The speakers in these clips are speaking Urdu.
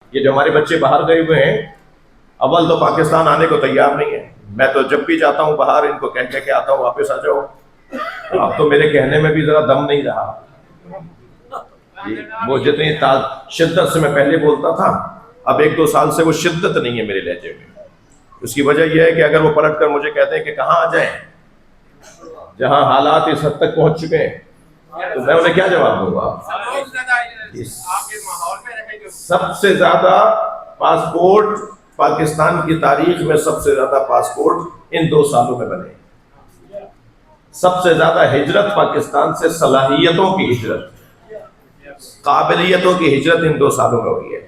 یہ جو ہمارے بچے باہر گئے ہوئے ہیں، اول تو پاکستان آنے کو تیار نہیں ہے. میں تو جب بھی جاتا ہوں باہر ان کو کہہ کے آتا ہوں واپس آ جاؤ. اب تو میرے کہنے میں بھی ذرا دم نہیں رہا. وہ جتنی شدت سے میں پہلے بولتا تھا، اب 1-2 سال سے وہ شدت نہیں ہے میرے لہجے میں. اس کی وجہ یہ ہے کہ اگر وہ پلٹ کر مجھے کہتے ہیں کہ کہاں آ جائیں جہاں حالات اس حد تک پہنچ چکے ہیں، تو میں انہیں کیا جواب دوں گا؟ سب سے زیادہ پاسپورٹ پاکستان کی تاریخ میں، سب سے زیادہ پاسپورٹ ان 2 سالوں میں بنے. سب سے زیادہ ہجرت پاکستان سے، صلاحیتوں کی ہجرت، قابلیتوں کی ہجرت ان 2 سالوں میں ہوئی ہے.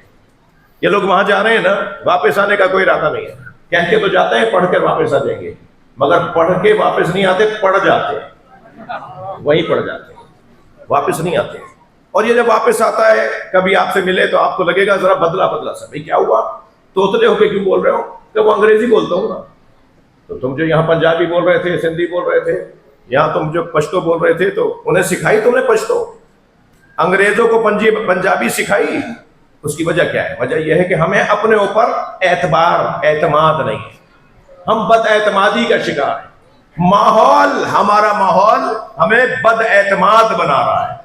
یہ لوگ وہاں جا رہے ہیں نا، واپس آنے کا کوئی ارادہ نہیں ہے. کہہ کے تو جاتے ہیں پڑھ کر واپس آ جائیں گے، مگر پڑھ کے واپس نہیں آتے، پڑھ جاتے ہیں، وہیں پڑھ جاتے ہیں، واپس نہیں آتے. اور یہ جب واپس آتا ہے، کبھی آپ سے ملے تو آپ کو لگے گا ذرا بدلا بدلا سا. بھائی کیا ہوا، توتلے ہو کے کیوں بول رہے ہو؟ کہ وہ انگریزی بولتا ہوں نا. تو تم جو یہاں پنجابی بول رہے تھے، سندھی بول رہے تھے، یہاں تم جو پشتو بول رہے تھے، تو انہیں سکھائی تم نے پشتو؟ انگریزوں کو پنجابی سکھائی. اس کی وجہ کیا ہے؟ وجہ یہ ہے کہ ہمیں اپنے اوپر اعتماد نہیں ہے. ہم بد اعتمادی کا شکار ہیں. ہمارا ماحول ہمیں بد اعتماد بنا رہا ہے،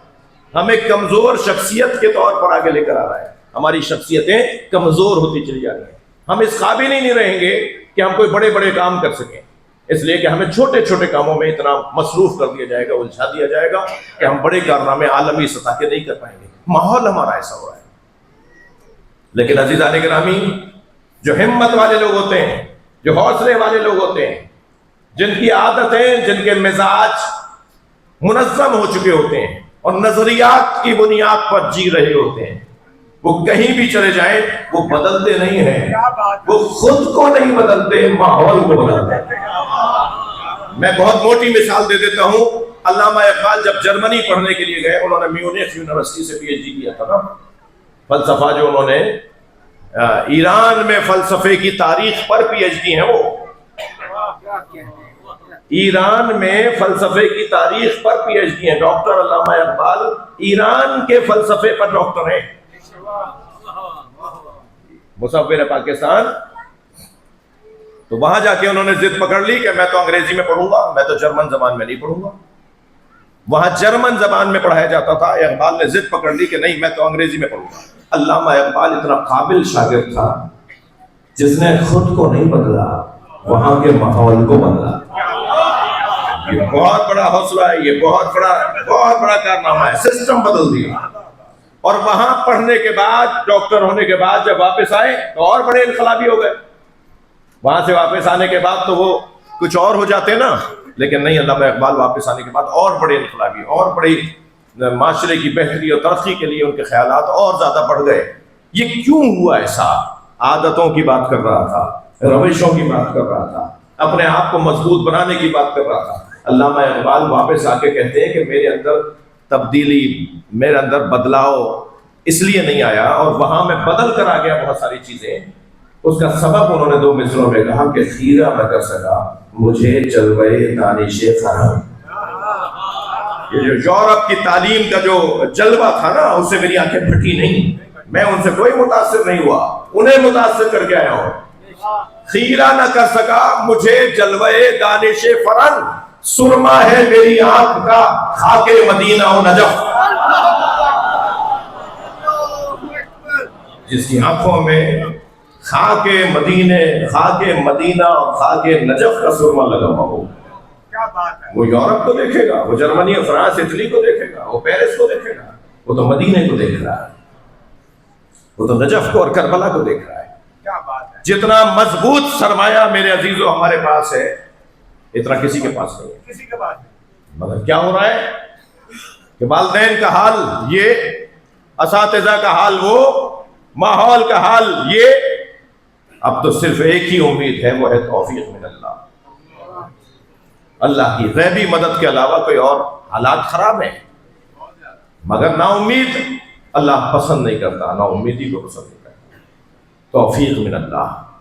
ہمیں کمزور شخصیت کے طور پر آگے لے کر آ رہا ہے. ہماری شخصیتیں کمزور ہوتی چلی جا رہی ہیں. ہم اس قابل ہی نہیں رہیں گے کہ ہم کوئی بڑے بڑے کام کر سکیں، اس لیے کہ ہمیں چھوٹے چھوٹے کاموں میں اتنا مصروف کر دیا جائے گا، الجھا دیا جائے گا کہ ہم بڑے کارنامے عالمی سطح کے نہیں کر پائیں گے. ماحول ہمارا ایسا ہو رہا ہے. لیکن عزیزان گرامی، جو ہمت والے لوگ ہوتے ہیں، جو حوصلے والے لوگ ہوتے ہیں، جن کی عادتیں، جن کے مزاج منظم ہو چکے ہوتے ہیں اور نظریات کی بنیاد پر جی رہے ہوتے ہیں، وہ کہیں بھی چلے جائیں وہ بدلتے نہیں ہیں. وہ خود کو نہیں بدلتے، ماحول کو بدلتے ہیں. میں بہت موٹی مثال دے دیتا ہوں. علامہ اقبال جب جرمنی پڑھنے کے لیے گئے، انہوں نے میونخ یونیورسٹی سے پی ایچ ڈی کیا تھا نا، فلسفہ جو انہوں نے ایران میں فلسفے کی تاریخ پر پی ایچ ڈی ہیں. وہ ایران میں فلسفے کی تاریخ پر پی ایچ ڈی ہیں. ڈاکٹر علامہ اقبال ایران کے فلسفے پر ڈاکٹر ہیں، مصور پاکستان. تو وہاں جا کے انہوں نے ضد پکڑ لی کہ میں تو انگریزی میں پڑھوں گا، میں تو جرمن زبان میں نہیں پڑھوں گا. وہاں جرمن زبان میں پڑھایا جاتا تھا. اقبال نے ضد پکڑ لی کہ نہیں، میں تو انگریزی میں پڑھوں گا. علامہ اقبال اتنا قابل شاگرد تھا جس نے خود کو نہیں بدلا، وہاں کے ماحول کو بدلا. یہ بہت بڑا حوصلہ ہے، یہ بہت بڑا کارنامہ ہے. سسٹم بدل دیا. اور وہاں پڑھنے کے بعد، ڈاکٹر ہونے کے بعد جب واپس آئے تو اور بڑے انقلابی ہو گئے. وہاں سے واپس آنے کے بعد تو وہ کچھ اور ہو جاتے نا، لیکن نہیں، علامہ اقبال واپس آنے کے بعد اور بڑے انقلابی، اور بڑی معاشرے کی بہتری اور ترقی کے لیے ان کے خیالات اور زیادہ بڑھ گئے. یہ کیوں ہوا ایسا؟ عادتوں کی بات کر رہا تھا، روشوں کی بات کر رہا تھا، اپنے آپ کو مضبوط بنانے کی بات کر رہا تھا. علامہ اقبال واپس آ کے کہتے ہیں کہ میرے اندر تبدیلی، میرے اندر بدلاؤ اس لیے نہیں آیا، اور وہاں میں بدل کر آ گیا بہت ساری چیزیں. اس کا سبب انہوں نے 2 مصروں میں کہا کہ خیرہ نہ کر سکا مجھے جلوے دانش فرہنگ. یہ جو یورپ کی تعلیم کا جو جلوہ تھا نا، اس سے میری آنکھیں پھٹی نہیں. میں ان سے کوئی متاثر نہیں ہوا، انہیں متاثر کر کے آیا ہوں. خیرہ نہ کر سکا مجھے جلوے دانش فرہنگ، سرما ہے میری آنکھ کا خاک مدینہ و نجف. جس کی آنکھوں میں خاک مدینہ اور خاک نجف کا سرما لگا ہوا ہو، وہ یورپ کو دیکھے گا، وہ جرمنی اور فرانس اٹلی کو دیکھے گا، وہ پیرس کو دیکھے گا، وہ تو مدینے کو دیکھ رہا ہے، وہ تو نجف کو اور کربلا کو دیکھ رہا ہے. جتنا مضبوط سرمایہ میرے عزیزو ہمارے پاس ہے، اتنا کسی کے پاس نہیں ہے. مگر کیا ہو رہا ہے کہ والدین کا حال یہ، اساتذہ کا حال وہ، ماحول کا حال یہ. اب تو صرف ایک ہی امید ہے، وہ ہے توفیق من اللہ. اللہ کی غیبی مدد کے علاوہ کوئی اور، حالات خراب ہیں مگر نا امید اللہ پسند نہیں کرتا، نا امیدی کو پسند نہیں کرتا. توفیق من اللہ.